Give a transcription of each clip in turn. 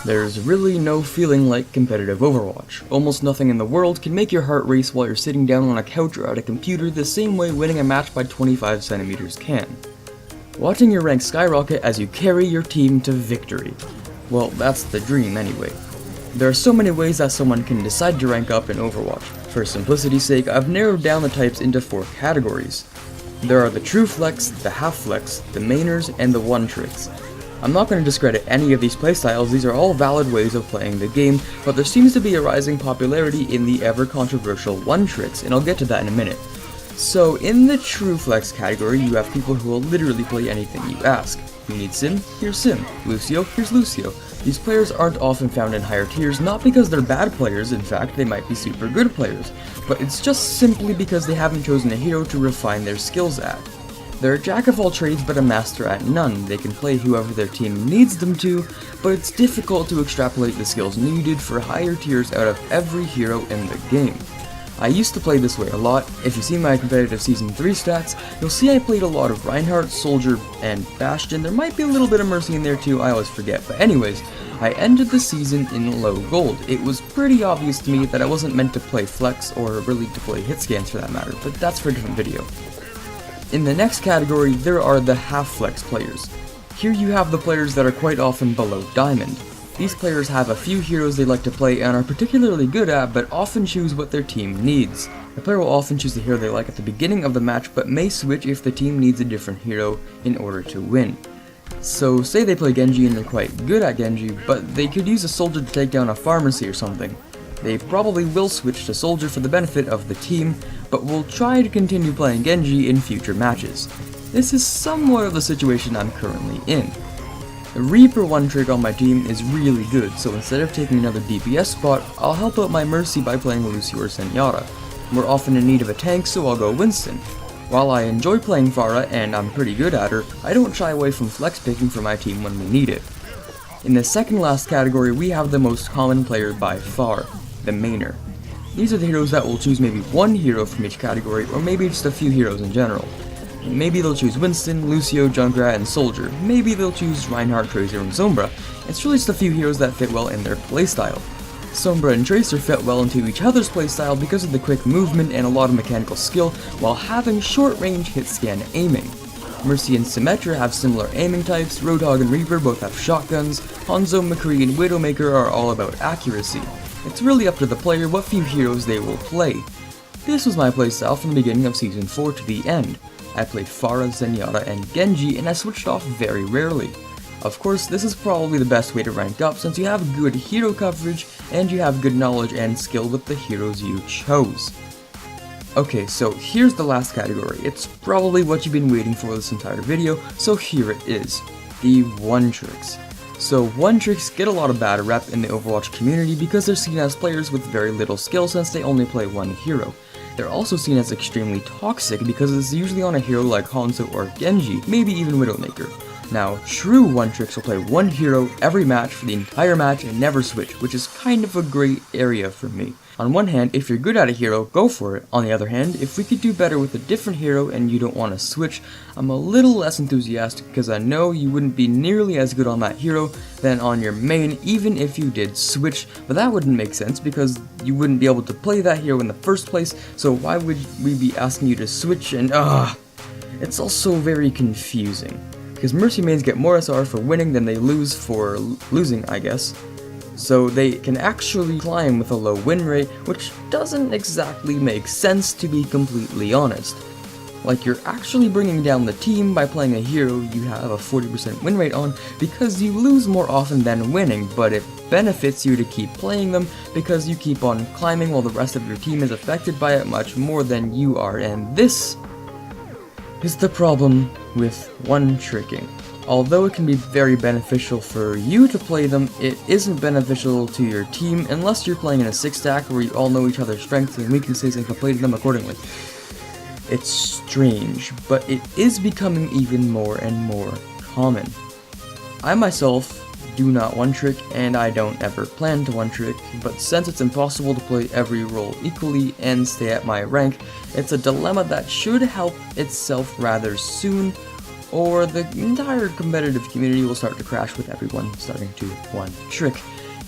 There's really no feeling like competitive Overwatch. Almost nothing in the world can make your heart race while you're sitting down on a couch or at a computer the same way winning a match by 25 centimeters can. Watching your rank skyrocket as you carry your team to victory. Well, that's the dream anyway. There are so many ways that someone can decide to rank up in Overwatch. For simplicity's sake, I've narrowed down the types into 4 categories. There are the true flex, the half flex, the mainers, and the one tricks. I'm not going to discredit any of these playstyles, these are all valid ways of playing the game, but there seems to be a rising popularity in the ever-controversial one tricks, and I'll get to that in a minute. So, in the true flex category, you have people who will literally play anything you ask. You need Sim? Here's Sim. Lucio? Here's Lucio. These players aren't often found in higher tiers, not because they're bad players, in fact, they might be super good players, but it's just simply because they haven't chosen a hero to refine their skills at. They're a jack of all trades but a master at none. They can play whoever their team needs them to, but it's difficult to extrapolate the skills needed for higher tiers out of every hero in the game. I used to play this way a lot. If you see my competitive Season 3 stats, you'll see I played a lot of Reinhardt, Soldier, and Bastion. There might be a little bit of Mercy in there too, I always forget. But anyways, I ended the season in low gold. It was pretty obvious to me that I wasn't meant to play Flex, or really to play hit scans for that matter, but that's for a different video. In the next category, there are the half-flex players. Here you have the players that are quite often below Diamond. These players have a few heroes they like to play and are particularly good at, but often choose what their team needs. The player will often choose the hero they like at the beginning of the match, but may switch if the team needs a different hero in order to win. So say they play Genji and they're quite good at Genji, but they could use a Soldier to take down a pharmacy or something. They probably will switch to Soldier for the benefit of the team, but will try to continue playing Genji in future matches. This is somewhat of the situation I'm currently in. The Reaper one trick on my team is really good, so instead of taking another DPS spot, I'll help out my Mercy by playing Lucio or Zenyatta. We're often in need of a tank, so I'll go Winston. While I enjoy playing Pharah, and I'm pretty good at her, I don't shy away from flex picking for my team when we need it. In the second last category, we have the most common player by far, the mainer. These are the heroes that will choose maybe one hero from each category, or maybe just a few heroes in general. Maybe they'll choose Winston, Lucio, Junkrat, and Soldier. Maybe they'll choose Reinhardt, Tracer, and Sombra. It's really just a few heroes that fit well in their playstyle. Sombra and Tracer fit well into each other's playstyle because of the quick movement and a lot of mechanical skill, while having short-range hit-scan aiming. Mercy and Symmetra have similar aiming types, Roadhog and Reaper both have shotguns, Hanzo, McCree, and Widowmaker are all about accuracy. It's really up to the player what few heroes they will play. This was my playstyle from the beginning of Season 4 to the end. I played Pharah, Zenyatta, and Genji, and I switched off very rarely. Of course, this is probably the best way to rank up since you have good hero coverage, and you have good knowledge and skill with the heroes you chose. Okay, so here's the last category. It's probably what you've been waiting for this entire video, so here it is. The one tricks. So one tricks get a lot of bad rep in the Overwatch community because they're seen as players with very little skill since they only play one hero. They're also seen as extremely toxic because it's usually on a hero like Hanzo or Genji, maybe even Widowmaker. Now, true one tricks will play one hero every match for the entire match and never switch, which is kind of a gray area for me. On one hand, if you're good at a hero, go for it. On the other hand, if we could do better with a different hero and you don't want to switch, I'm a little less enthusiastic because I know you wouldn't be nearly as good on that hero than on your main even if you did switch, but that wouldn't make sense because you wouldn't be able to play that hero in the first place, so why would we be asking you to switch and it's also very confusing. Because Mercy mains get more SR for winning than they lose for losing, I guess. So they can actually climb with a low win rate, which doesn't exactly make sense to be completely honest. Like you're actually bringing down the team by playing a hero you have a 40% win rate on because you lose more often than winning, but it benefits you to keep playing them because you keep on climbing while the rest of your team is affected by it much more than you are, and this is the problem with one tricking. Although it can be very beneficial for you to play them, it isn't beneficial to your team unless you're playing in a 6-stack where you all know each other's strengths and weaknesses and can play them accordingly. It's strange, but it is becoming even more and more common. I myself do not one-trick, and I don't ever plan to one-trick, but since it's impossible to play every role equally and stay at my rank, it's a dilemma that should help itself rather soon, or the entire competitive community will start to crash with everyone starting to one trick.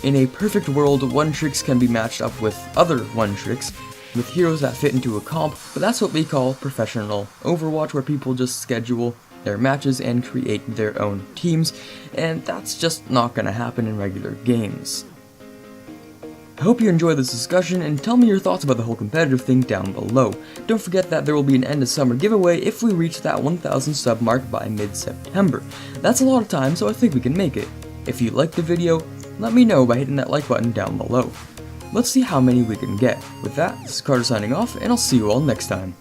In a perfect world, one tricks can be matched up with other one tricks, with heroes that fit into a comp, but that's what we call professional Overwatch, where people just schedule their matches and create their own teams, and that's just not gonna happen in regular games. I hope you enjoyed this discussion, and tell me your thoughts about the whole competitive thing down below. Don't forget that there will be an end of summer giveaway if we reach that 1,000 sub mark by mid-September. That's a lot of time, so I think we can make it. If you liked the video, let me know by hitting that like button down below. Let's see how many we can get. With that, this is Carter signing off, and I'll see you all next time.